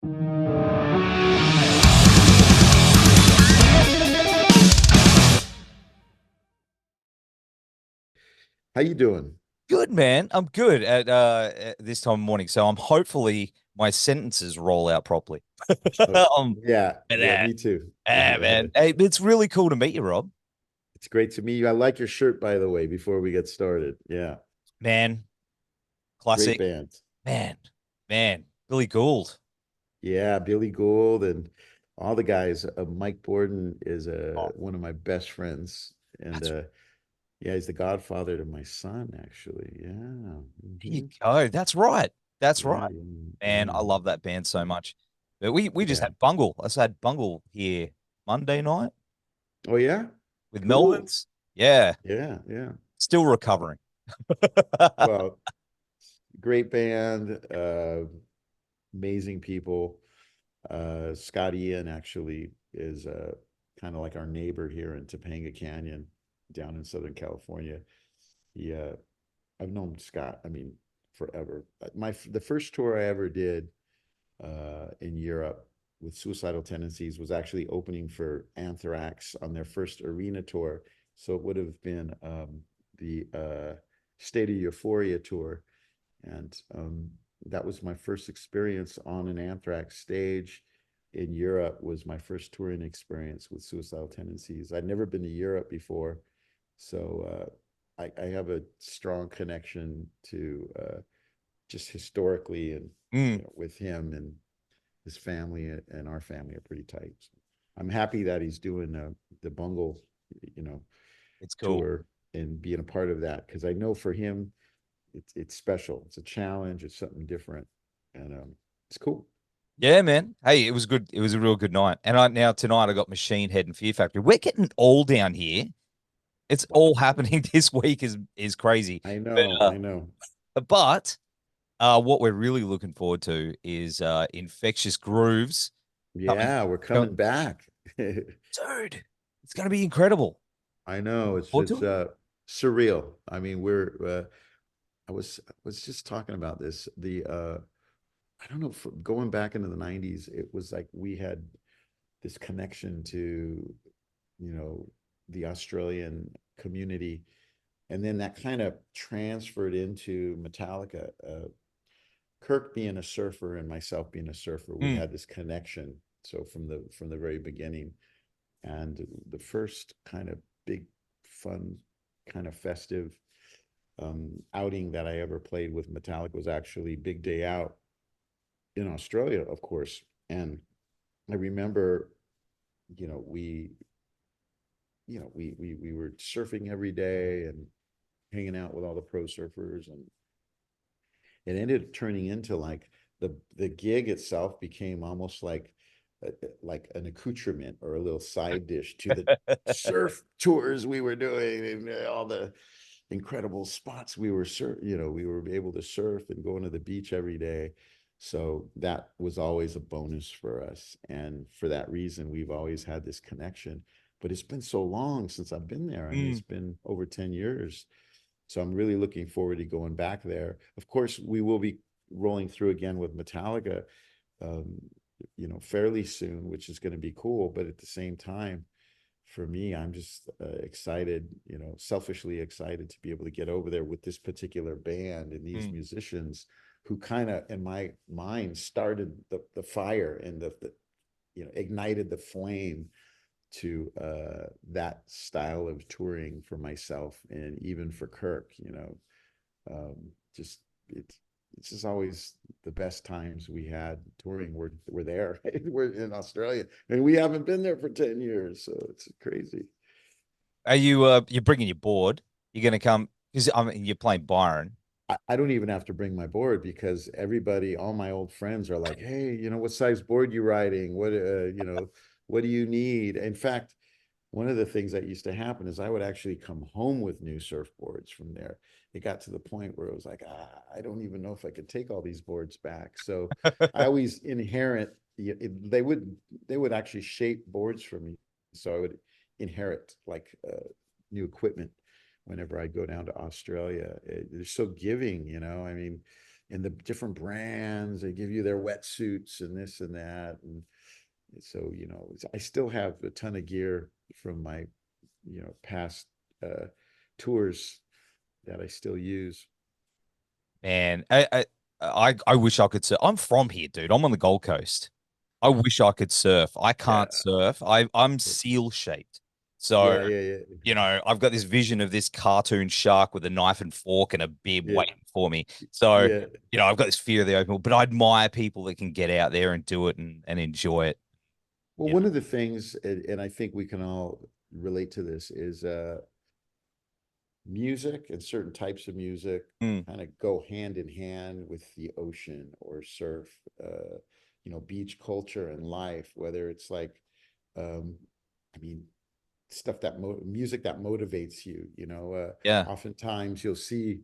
How you doing? Good, man. I'm good at this time of morning, so I'm hopefully my sentences roll out properly. Oh, yeah, But, yeah, me too. man. Hey, it's really cool to meet you, Rob. It's great to meet you. I like your shirt, by the way, before we get started. Yeah, Man, great classic. band. Man, man. Billy Gould. Yeah, Billy Gould and all the guys. Mike Borden is Oh, one of my best friends, and that's yeah, he's the godfather to my son, actually. Yeah, there you hmm go. That's right. That's yeah, right. yeah, Man, I yeah, love that band so much. But we just yeah. had Bungle. I just had Bungle here Monday night Oh yeah, with cool. Melvins. Yeah, Yeah, yeah. still recovering. Well, great band, amazing people. Scott Ian actually is kind of like our neighbor here in Topanga Canyon down in Southern California. He, I've known Scott, I mean, forever. The first tour I ever did in Europe with Suicidal Tendencies was actually opening for Anthrax on their first arena tour. So it would have been the State of Euphoria tour. And that was my first experience on an Anthrax stage in Europe. Was my first touring experience with Suicidal Tendencies. I'd never been to Europe before, so I have a strong connection to just historically and Mm, with him and his family and our family are pretty tight. So I'm happy that he's doing the Bungle, you know, it's cool. tour and being a part of that because I know for him it's special. It's a challenge. It's something different, and it's cool. Yeah, man. Hey, it was good. It was a real good night. And now tonight I got Machine Head and Fear Factory. We're getting all down here. It's all Wow. happening this week is crazy. I But know. uh, I know. but what we're really looking forward to is Infectious Grooves coming. Yeah, we're Go, coming back. dude, it's going to be incredible. I know. It's Forward it's to it? surreal. I mean, we're I was just talking about this. I don't know, going back into the 90s, it was like we had this connection to, you know, the Australian community. And then that kind of transferred into Metallica. Kirk being a surfer and myself being a surfer, we Mm, had this connection. So from the very beginning, and the first kind of big, fun, kind of festive outing that I ever played with Metallica was actually Big Day Out in Australia, of course. And I remember, you know, we were surfing every day and hanging out with all the pro surfers, and it ended up turning into like the gig itself became almost like an accoutrement or a little side dish to the surf tours we were doing and all the incredible spots we were able to surf and go into the beach every day. So that was always a bonus for us, and for that reason we've always had this connection. But it's been so long since I've been there. I mean, it's mm, been over 10 years, so I'm really looking forward to going back there. Of course, we will be rolling through again with Metallica, um, fairly soon, which is going to be cool. But at the same time, for me, I'm just excited, selfishly excited to be able to get over there with this particular band and these mm. musicians who kind of, in my mind, started the fire and ignited the flame to that style of touring for myself and even for Kirk. Just it's just always the best times we had touring. We're there. We're in Australia, and we haven't been there for 10 years, so it's crazy. Are you're bringing your board? You're going to come because I mean you're playing Byron. I don't even have to bring my board because everybody, all my old friends are like, hey, what size board you riding? What do you need? In fact, one of the things that used to happen is I would actually come home with new surfboards from there. It got to the point where it was like, I don't even know if I could take all these boards back. So I always inherit, they would actually shape boards for me. So I would inherit like new equipment whenever I go down to Australia. They're so giving. I mean, and the different brands, they give you their wetsuits and this and that. And so, I still have a ton of gear from my, past tours that I still use. Man, I wish I could surf. I'm from here, dude. I'm on the Gold Coast. I Yeah. wish I could surf. I Yeah. can't surf. I'm seal shaped. So, Yeah. Yeah. I've got this vision of this cartoon shark with a knife and fork and a bib Yeah. waiting for me. So, Yeah. I've got this fear of the open, but I admire people that can get out there and do it and enjoy it. Well, Yeah. one of the things, and I think we can all relate to this, is music and certain types of music Mm, kind of go hand in hand with the ocean or surf, beach culture and life, whether it's like, um, I mean, stuff music that motivates you, yeah. oftentimes you'll see,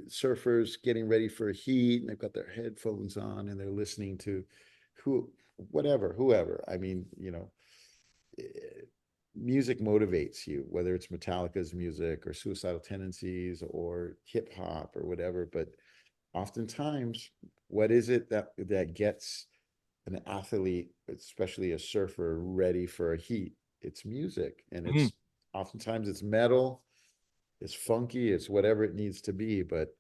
surfers getting ready for a heat and they've got their headphones on and they're listening to whoever. I mean, eh, music motivates you, whether it's Metallica's music or Suicidal Tendencies or hip hop or whatever. But oftentimes, what is it that gets an athlete, especially a surfer, ready for a heat? It's music, and Mm, it's metal, it's funky, it's whatever it needs to be. But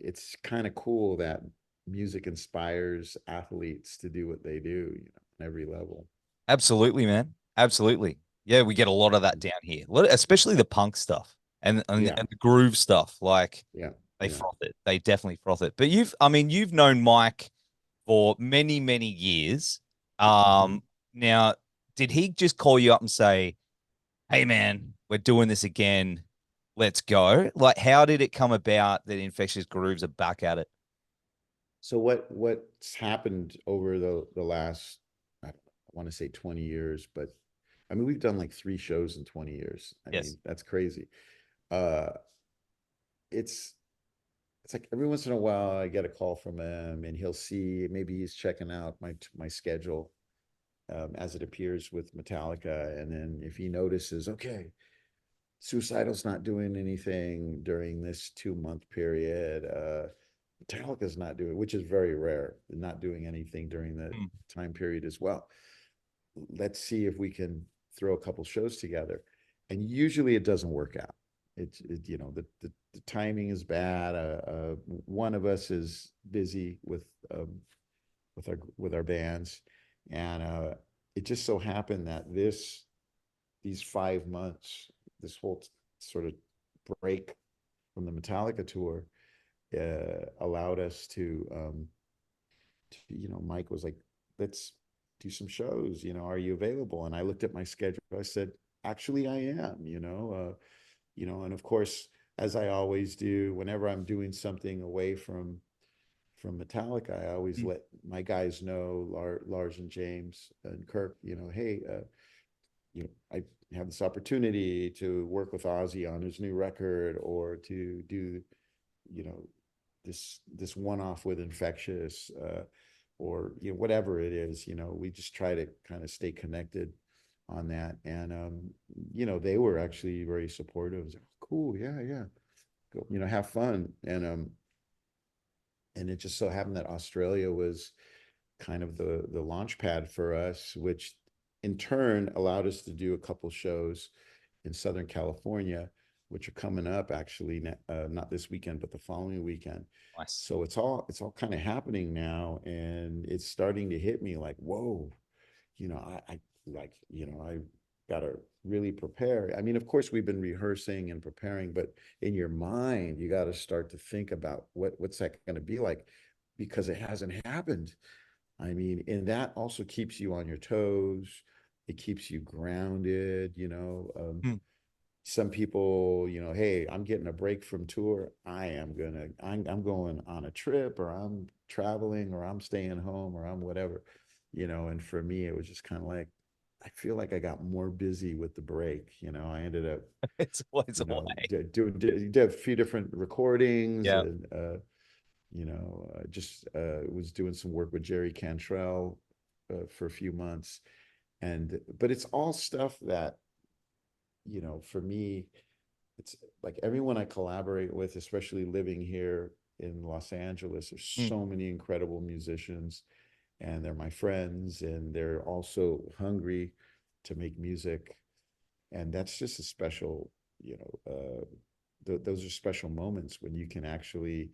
it's kind of cool that music inspires athletes to do what they do, on every level. absolutely, man. Absolutely. Yeah, we get a lot of that down here, especially the punk stuff Yeah, and the groove stuff. Like, yeah, they yeah. froth it. They definitely froth it. But you've known Mike for many, many years. Mhm. Now, did he just call you up and say, "Hey, man, we're doing this again. Let's go"? Like, how did it come about that Infectious Grooves are back at it? So what's happened over the last, I want to say 20 years, but I mean we've done like 3 shows in 20 years. I Yes. mean, that's crazy. Uh it's it's like every once in a while I get a call from him and he'll see, maybe he's checking out my schedule, as it appears with Metallica. And then if he notices, okay, Suicidal's not doing anything during this 2 month period, Metallica's not doing, which is very rare, not doing anything during the Mm, time period as well. Let's see if we can throw a couple shows together. And usually it doesn't work out. The timing is bad. One of us is busy with our bands, and it just so happened that these 5 months, this whole sort of break from the Metallica tour, allowed us Mike was like, let's do some shows, are you available? And I looked at my schedule. I said, actually, I am, and of course, as I always do, whenever I'm doing something away from Metallica, I always mm, let my guys know, Lars and Jaymes and Kirk, hey, I have this opportunity to work with Ozzy on his new record, or to do, you know, this one-off with Infectious, or whatever it is. We just try to kind of stay connected on that. And they were actually very supportive. Cool, yeah, yeah, go, have fun. And it just so happened that Australia was kind of the launch pad for us, which in turn allowed us to do a couple shows in Southern California, which are coming up actually, not this weekend, but the following weekend. nice. So it's all kind of happening now, and it's starting to hit me like, whoa, I like, I gotta really prepare. I mean, of course, we've been rehearsing and preparing, but in your mind, you got to start to think about what's that going to be like, because it hasn't happened. I mean, and that also keeps you on your toes. It keeps you grounded. Mm, Some people, hey, I'm getting a break from tour. I'm going on a trip, or I'm traveling, or I'm staying home, or I'm whatever, and for me, it was just kind of like, I feel like I got more busy with the break. I ended up, it's always a way. did a few different recordings, Yeah. and just was doing some work with Jerry Cantrell, for a few months. But it's all stuff that, for me, it's like everyone I collaborate with, especially living here, in Los Angeles. There's Mm. so many incredible musicians, and they're my friends, and they're also hungry to make music. And that's just a special, those are special moments when you can actually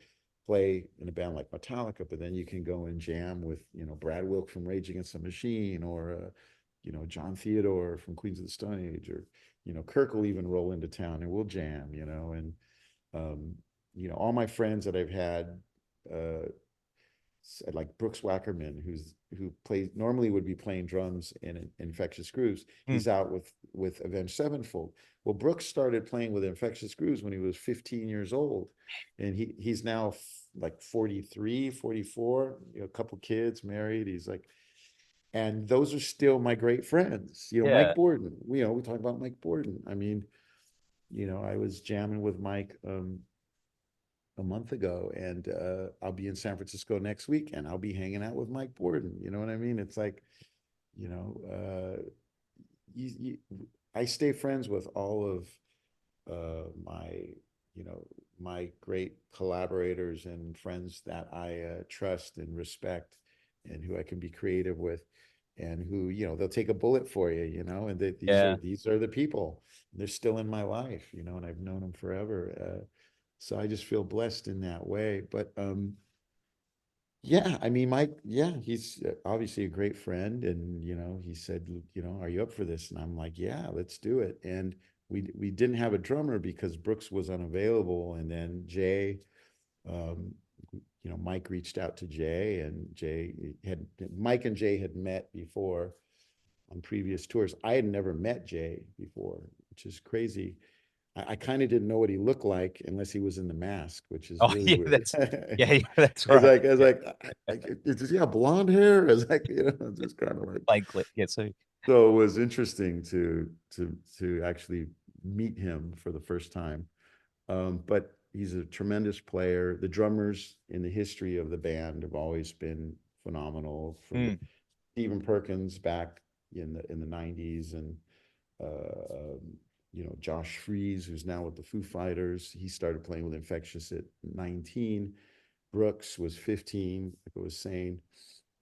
play in a band like Metallica, but then you can go and jam with, Brad Wilk from Rage Against the Machine, or, John Theodore from Queens of the Stone Age, or, Kirk will even roll into town and we'll jam, and, um, all my friends that I've had, uh, like Brooks Wackerman, who plays normally would be playing drums in Infectious Grooves. Mm. He's out with Avenged Sevenfold. Well, Brooks started playing with Infectious Grooves when he was 15 years old, and he's now like 43, 44. A couple kids, married. He's like, and those are still my great friends. Yeah. Mike Borden. We talk about Mike Borden. I mean, I was jamming with Mike. A month ago, and I'll be in San Francisco next week, and I'll be hanging out with Mike Borden. You know what I mean? It's like, you know, uh, you, I stay friends with all of my, my great collaborators and friends that I trust and respect, and who I can be creative with, and who, they'll take a bullet for you, and Yeah. these are the people. They're still in my life, and I've known them forever. So I just feel blessed in that way. But yeah, I mean, Mike, yeah, he's obviously a great friend, and he said, are you up for this? And I'm like, yeah, let's do it. And we didn't have a drummer because Brooks was unavailable, and then Jay, um, Mike reached out to Jay, and Mike and Jay had met before on previous tours. I had never met Jay before, which is crazy. I kind of didn't know what he looked like unless he was in the mask, which is Oh, really yeah, weird. that's yeah, yeah, that's I was right. like, I was Yeah. like, does he have blonde hair? I was like, just kind of like. Playing clip. Yeah, so So it was interesting to actually meet him for the first time. But he's a tremendous player. The drummers in the history of the band have always been phenomenal. From mm. Stephen Perkins back in the '90s, and Josh Freese, who's now with the Foo Fighters. He started playing with Infectious at 19. Brooks was 15, like I was saying.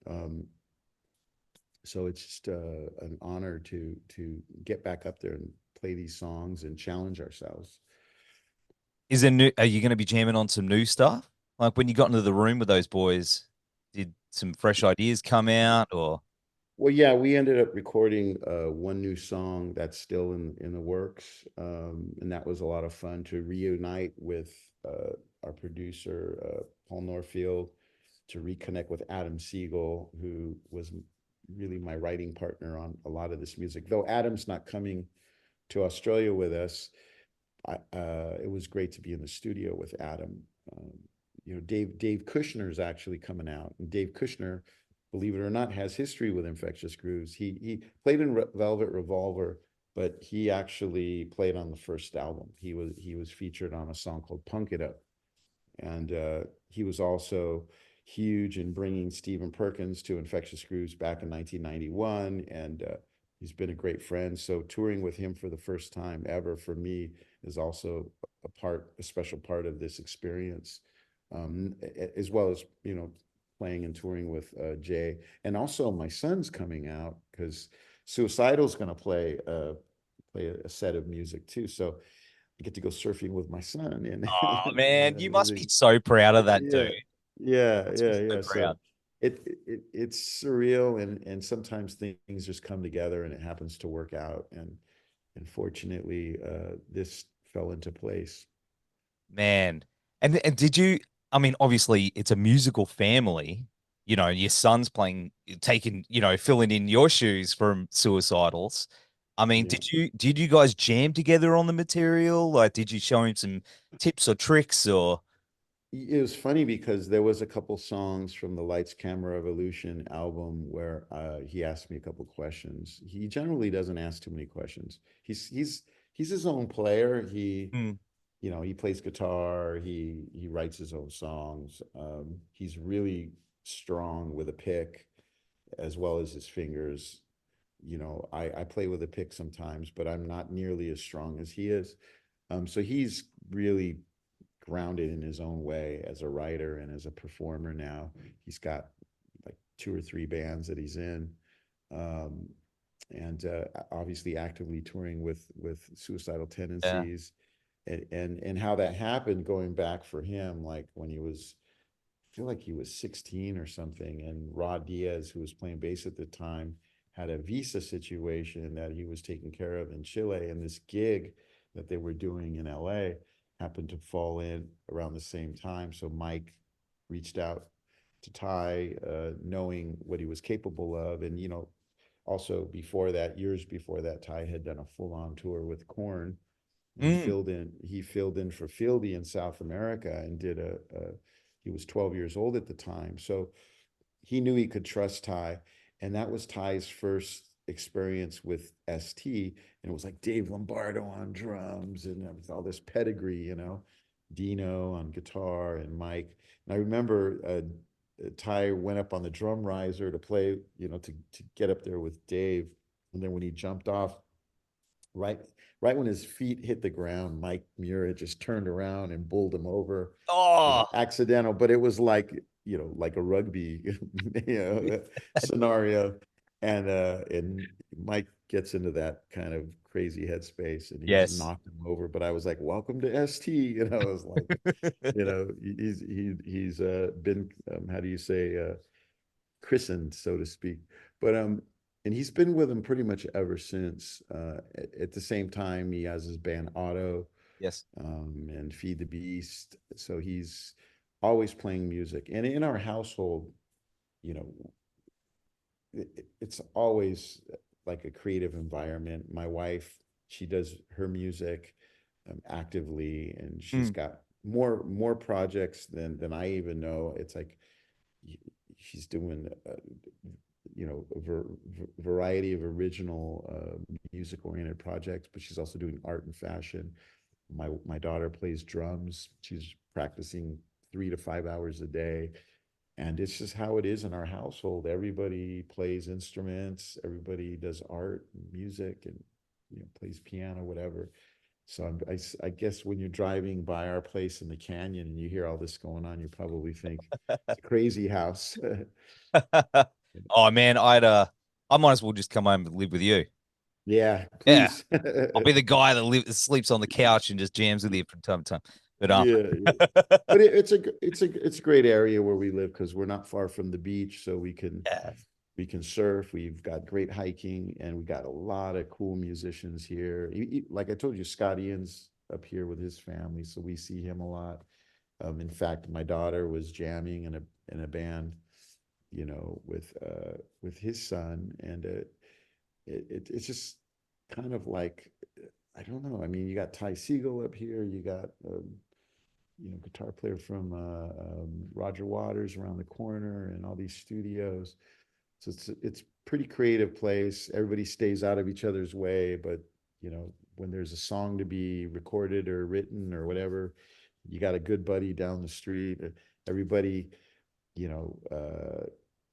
Um, so it's just an honor to get back up there and play these songs and challenge ourselves. Is there new? Are you going to be jamming on some new stuff? Like when you got into the room with those boys, did some fresh ideas come out, or? Well, yeah, we ended up recording one new song that's still in the works, and that was a lot of fun to reunite with our producer Paul Norfield, to reconnect with Adam Siegel, who was really my writing partner on a lot of this music. Though Adam's not coming to Australia with us, it was great to be in the studio with Adam. Um, Dave Kushner is actually coming out, and Dave Kushner, believe it or not, has history with Infectious Grooves. He played in Velvet Revolver, but he actually played on the first album. He was featured on a song called "Punk It Up," and he was also huge in bringing Stephen Perkins to Infectious Grooves back in 1991, and he's been a great friend. So touring with him for the first time ever for me is also a special part of this experience, as well as playing and touring with Jay, and also my son's coming out because Suicidal's going to play a set of music too. So I get to go surfing with my son, and Oh man, you must be music. so proud of that dude. Yeah, yeah, Must be yeah, so yeah. So proud. it's surreal, and sometimes things just come together and it happens to work out, and fortunately this fell into place. Man. And did you, I mean, obviously it's a musical family. You know, your son's playing, taking, filling in your shoes from Suicidals. I mean, Yeah. did you guys jam together on the material? Like, did you show him some tips or tricks or? It was funny because there was a couple songs from the Lights Camera Evolution album where he asked me a couple questions. He generally doesn't ask too many questions. He's his own player. Hmm. He plays guitar. He writes his own songs. He's really strong with a pick as well as his fingers. I play with a pick sometimes, but I'm not nearly as strong as he is. So he's really grounded in his own way as a writer and as a performer now. He's got like 2 or 3 bands that he's in. Um, and obviously actively touring with Suicidal Yeah. Tendencies, and how that happened going back for him, like when he was, I feel like he was 16 or something, and Rod Diaz, who was playing bass at the time, had a visa situation that he was taking care of in Chile, and this gig that they were doing in LA happened to fall in around the same time. So Mike reached out to Ty, knowing what he was capable of, and also before that, years before that, Ty had done a full-on tour with Korn, and he Mm. filled in he filled in for Fieldy in South America, and did a he was 12 years old at the time. So he knew he could trust Ty. And that was Ty's first experience with ST. And it was like Dave Lombardo on drums, and with all this pedigree, Dino on guitar, and Mike. And I remember Ty went up on the drum riser to play, to get up there with Dave. And then when he jumped off, right right when his feet hit the ground, Mike Muir had just turned around and bowled him over, Oh, accidental, but it was like, like a rugby, scenario. And Mike gets into that kind of crazy headspace, and he just yes. knocked him over. But I was like, welcome to ST, I was like, he's been, how do you say, christened, so to speak. But and he's been with him pretty much ever since. At the same time, he has his band Otto, Yes. and Feed the Beast. So he's always playing music. And in our household, you know, it's always like a creative environment. My wife, she does her music actively, and she's Mm. got more projects than I even know. It's like she's doing a variety of original music oriented projects, but she's also doing art and fashion. My daughter plays drums. She's practicing 3 to 5 hours a day. And it's just how it is in our household. Everybody plays instruments, everybody does art and music, and plays piano, whatever. So I guess when you're driving by our place in the canyon and you hear all this going on, you probably think it's a crazy house. Oh man, I might as well just come home and live with you. Yeah, Yeah. please. I'll be the guy that sleeps on the couch and just jams with you from time to time. But Yeah, yeah. But it's a great area where we live, because we're not far from the beach, so yeah. we can surf. We've got great hiking, and we got a lot of cool musicians here. Like I told you, Scott Ian's up here with his family, so we see him a lot. In fact, my daughter was jamming in a band, with his son, and it's just kind of like, I don't know. I mean, you got Ty Siegel up here. You got guitar player from Roger Waters around the corner, and all these studios. So it's pretty creative place. Everybody stays out of each other's way, but when there's a song to be recorded or written or whatever, you got a good buddy down the street. Everybody, you know, uh,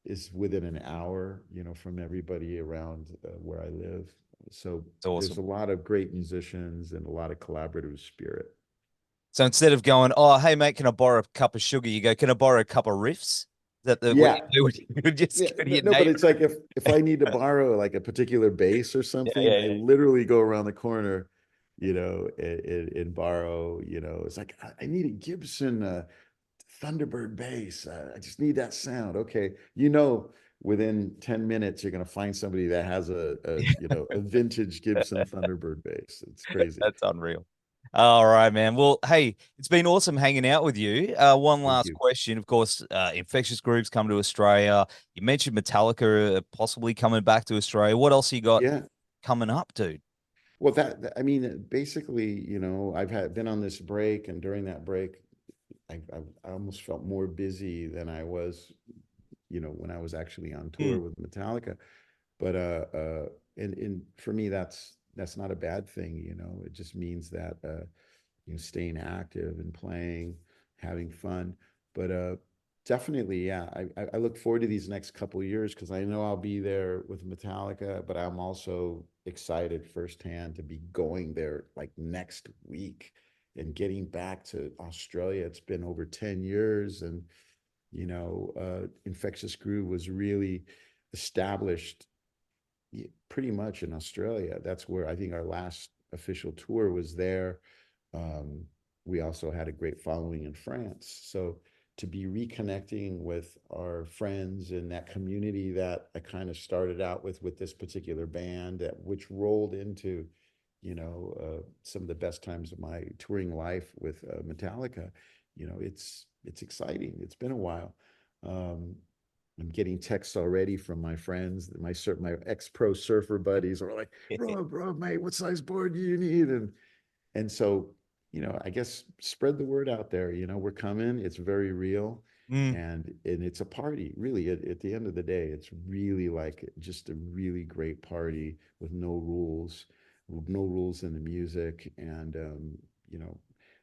is within an hour, from everybody around where I live. So It's there's awesome. a lot of great musicians and a lot of collaborative spirit. So instead of going, oh, hey mate, can I borrow a cup of sugar? You go, can I borrow a cup of riffs? Is that what you Yeah, do? You just yeah, go to no, your no, but neighbor. it's like if I need to borrow like a particular bass or Yeah, something, yeah, I yeah. literally go around the corner, and borrow. It's like I need a Gibson Thunderbird bass. I just need that sound. Okay, within 10 minutes you're gonna find somebody that has a vintage Gibson Thunderbird bass. It's crazy. That's unreal. All right, man. Well, hey, it's been awesome hanging out with you. One Thank last you. question. Of course, Infectious Grooves come to Australia. You mentioned Metallica possibly coming back to Australia. What else you got Yeah. coming up, dude? Well, I mean, basically, I've been on this break, and during that break, I almost felt more busy than I was, when I was actually on Mm, tour with Metallica. But and for me, that's not a bad thing. It just means that staying active and playing, having fun. But definitely, yeah, I look forward to these next couple of years, because I know I'll be there with Metallica, but I'm also excited firsthand to be going there like next week and getting back to Australia. It's been over 10 years, and Infectious Groove was really established pretty much in Australia. That's where I think our last official tour was there. Um, we also had a great following in France. So to be reconnecting with our friends in that community that I kind of started out with this particular band, which rolled into, some of the best times of my touring life with Metallica. It's exciting. It's been a while. Um, I'm getting texts already from my friends, my ex-pro surfer buddies are like, bro, mate, what size board do you need? And so, I guess spread the word out there. We're coming. It's very real, Mm. and it's a party. Really, at the end of the day, it's really like just a really great party with no rules in the music. And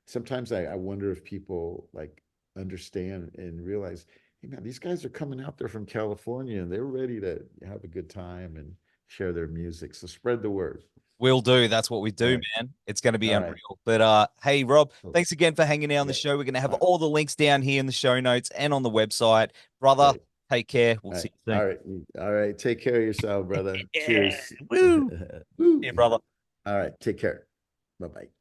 sometimes I wonder if people like understand and realize, hey man, these guys are coming out there from California and they're ready to have a good time and share their music. So spread the word. Will do. That's what we All do, right. man. It's going to be All right. unreal. But hey, Rob, Cool. thanks again for hanging out on the Yeah. show. We're going to have All right. all the links down here in the show notes and on the website. Brother, Great. take care. We'll All see right. you soon. All right. All right. Take care of yourself, brother. Yeah. Cheers. Woo. Woo. Yeah, brother. All right. Take care. Bye bye.